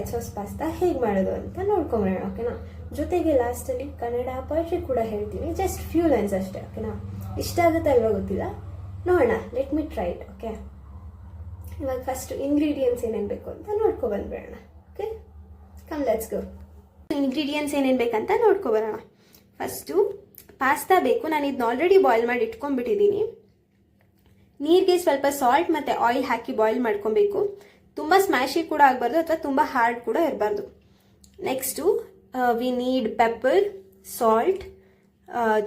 White sauce pasta ಹೇಗೆ ಮಾಡೋದು ಅಂತ ನೋಡ್ಕೊಂಬರೋಣ. ಓಕೆನಾ? ಜೊತೆಗೆ ಲಾಸ್ಟಲ್ಲಿ ಕನ್ನಡ ಪೋಯಟ್ರಿ ಕೂಡ ಹೇಳ್ತೀನಿ, ಜಸ್ಟ್ ಫ್ಯೂ ಲೈನ್ಸ್ ಅಷ್ಟೇ. ಓಕೆನಾ? ಇಷ್ಟ ಆಗುತ್ತೆ ಅಲ್ವಾ ಗೊತ್ತಿಲ್ಲ, ನೋಡೋಣ. Let me try it. Okay, ಇವಾಗ ಫಸ್ಟ್ ಇಂಗ್ರೀಡಿಯೆಂಟ್ಸ್ ಏನೇನು ಬೇಕು ಅಂತ ನೋಡ್ಕೊಬಂದ್ಬಿಡೋಣ. Okay, come let's go. Ingredients ಏನೇನು ಬೇಕಂತ ನೋಡ್ಕೊಬರೋಣ. ಫಸ್ಟು ಪಾಸ್ತಾ ಬೇಕು. ನಾನು ಇದನ್ನ ಆಲ್ರೆಡಿ ಬಾಯ್ಲ್ ಮಾಡಿ ಇಟ್ಕೊಂಡ್ಬಿಟ್ಟಿದ್ದೀನಿ. ನೀರಿಗೆ ಸ್ವಲ್ಪ ಸಾಲ್ಟ್ ಮತ್ತು ಆಯಿಲ್ ಹಾಕಿ ಬಾಯ್ಲ್ ಮಾಡ್ಕೊಬೇಕು. ತುಂಬ ಸ್ಮ್ಯಾಶಿ ಕೂಡ ಆಗಬಾರ್ದು ಅಥವಾ ತುಂಬ ಹಾರ್ಡ್ ಕೂಡ ಇರಬಾರ್ದು. Next we need pepper, salt,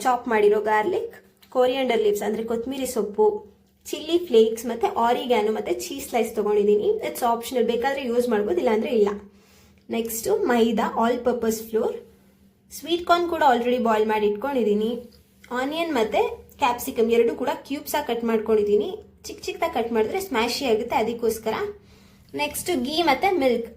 chop ಮಾಡಿರೋ ಗಾರ್ಲಿಕ್, ಕೊರಿಯಾಂಡರ್ ಲೀವ್ಸ್ ಅಂದರೆ ಕೊತ್ತಂಬರಿ ಸೊಪ್ಪು, ಚಿಲ್ಲಿ ಫ್ಲೇಕ್ಸ್ ಮತ್ತು ಆರಿಗ್ಯಾನೋ ಮತ್ತು ಚೀಸ್ ಸ್ಲೈಸ್ ತೊಗೊಂಡಿದ್ದೀನಿ. ಇಟ್ಸ್ ಆಪ್ಷನಲ್, ಬೇಕಾದರೆ ಯೂಸ್ ಮಾಡ್ಬೋದು, ಇಲ್ಲಾಂದರೆ ಇಲ್ಲ. Next maida, all purpose flour, sweet corn ಕೂಡ ಆಲ್ರೆಡಿ ಬಾಯ್ಲ್ ಮಾಡಿ ಇಟ್ಕೊಂಡಿದ್ದೀನಿ. ಆನಿಯನ್ ಮತ್ತು ಕ್ಯಾಪ್ಸಿಕಮ್ ಎರಡು ಕೂಡ ಕ್ಯೂಬ್ಸಾಗಿ ಕಟ್ ಮಾಡ್ಕೊಂಡಿದ್ದೀನಿ. ಚಿಕ್ಕ ಚಿಕ್ಕದಾಗಿ ಕಟ್ ಮಾಡಿದ್ರೆ ಸ್ಮ್ಯಾಶಿ ಆಗುತ್ತೆ, ಅದಕ್ಕೋಸ್ಕರ. ನೆಕ್ಸ್ಟ್ ಗೀ ಮತ್ತು ಮಿಲ್ಕ್.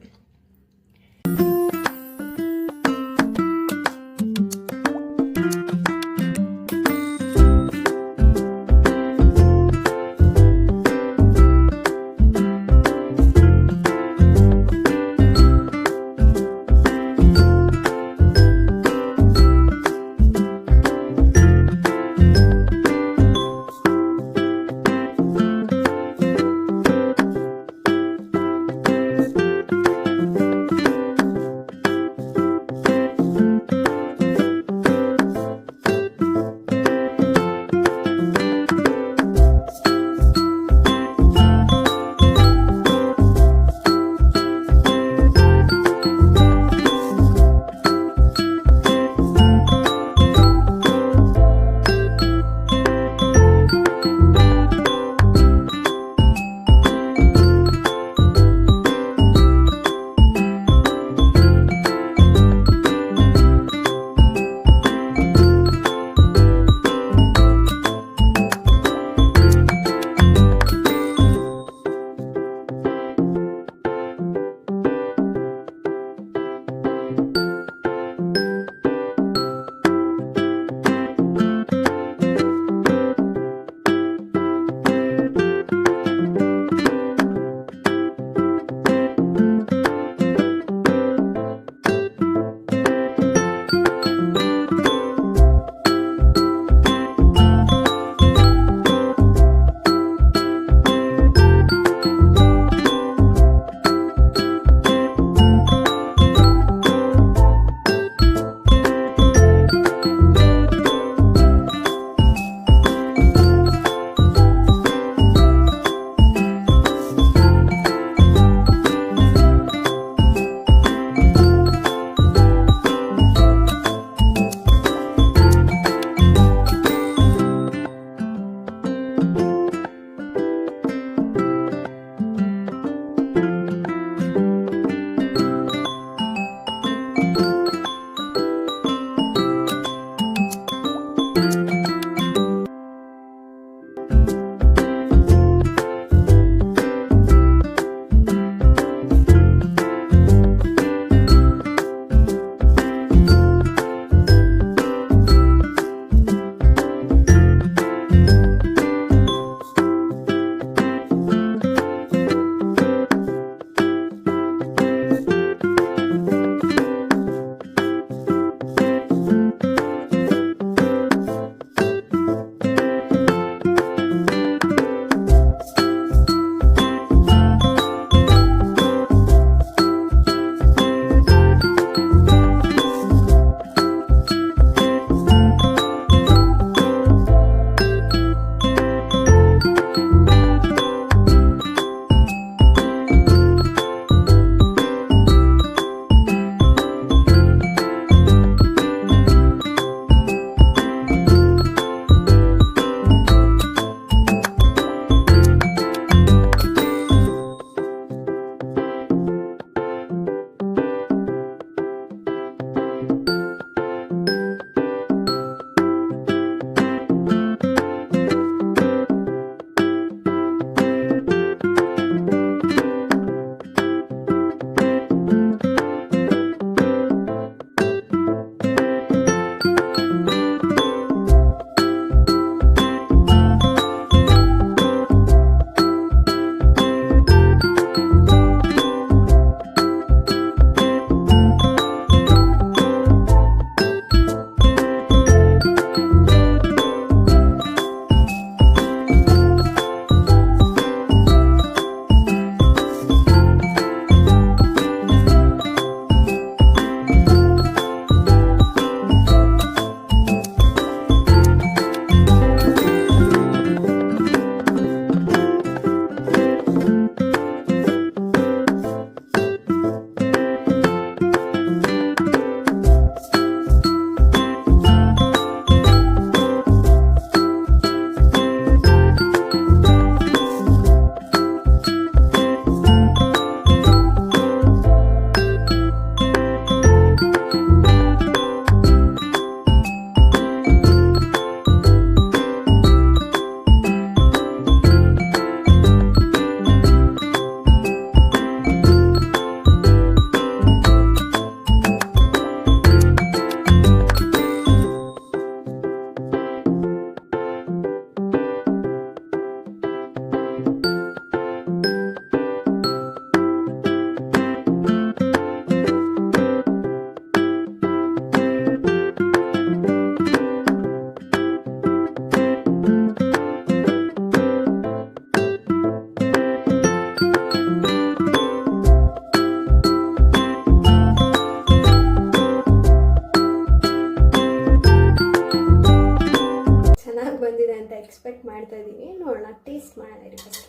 ಮಾಡ್ತಾ ಇದ್ದೀನಿ. ನೋಡೋಣ, ಟೇಸ್ಟ್ ಮಾಡೋಣ ಇರಿ ಫಸ್ಟ್.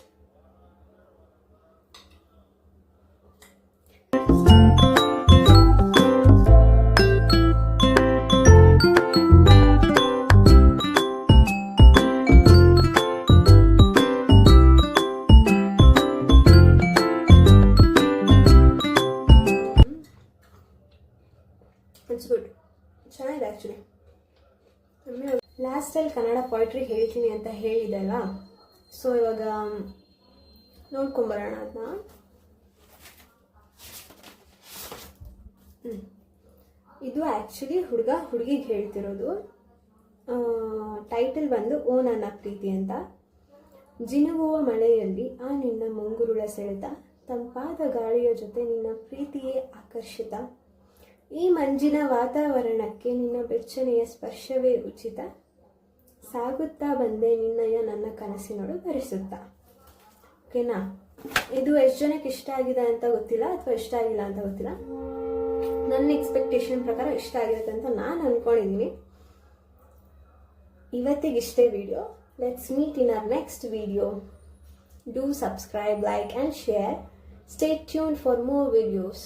ಇಟ್ಸ್ ಗುಡ್, ಚೆನ್ನಾಗಿದೆ ಆ್ಯಕ್ಚುಲಿ. ಲಾಸ್ಟಲ್ಲಿ ಕನ್ನಡ ಪೊಯಿಟ್ರಿ ಹೇಳ್ತೀನಿ ಅಂತ ಹೇಳಿದೆಲ್ಲ, ಸೊ ಇವಾಗ ನೋಡ್ಕೊಂಬರೋಣ ಅದನ್ನ. ಇದು ಆ್ಯಕ್ಚುಲಿ ಹುಡುಗ ಹುಡುಗಿಗೆ ಹೇಳ್ತಿರೋದು. ಟೈಟಲ್ ಬಂದು ಓ ನನ್ನ ಪ್ರೀತಿ ಅಂತ. ಜಿನುಗುವ ಮಳೆಯಲ್ಲಿ ಆ ನಿನ್ನ ಮುಂಗುರುಳ ಸೆಳೆತ, ತಂಪಾದ ಗಾಳಿಯ ಜೊತೆ ನಿನ್ನ ಪ್ರೀತಿಯೇ ಆಕರ್ಷಿತ, ಈ ಮಂಜಿನ ವಾತಾವರಣಕ್ಕೆ ನಿನ್ನ ಬೆಚ್ಚನೆಯ ಸ್ಪರ್ಶವೇ ಉಚಿತ, ಸಾಗುತ್ತಾ ಬಂದೆ ನಿನ್ನಯ ನನ್ನ ಕನಸಿನೊಳು ಭರಿಸುತ್ತಾ. ಓಕೆನಾ? ಇದು ಎಷ್ಟು ಜನಕ್ಕೆ ಇಷ್ಟ ಆಗಿದೆ ಅಂತ ಗೊತ್ತಿಲ್ಲ, ಅಥವಾ ಇಷ್ಟ ಆಗಿಲ್ಲ ಅಂತ ಗೊತ್ತಿಲ್ಲ. ನನ್ನ ಎಕ್ಸ್ಪೆಕ್ಟೇಷನ್ ಪ್ರಕಾರ ಇಷ್ಟ ಆಗಿರುತ್ತೆ ಅಂತ ನಾನು ಅಂದ್ಕೊಂಡಿದ್ದೀನಿ. ಇವತ್ತಿಗಿಷ್ಟೇ video. Let's meet in our next video. Do subscribe, like and share. Stay tuned for more videos.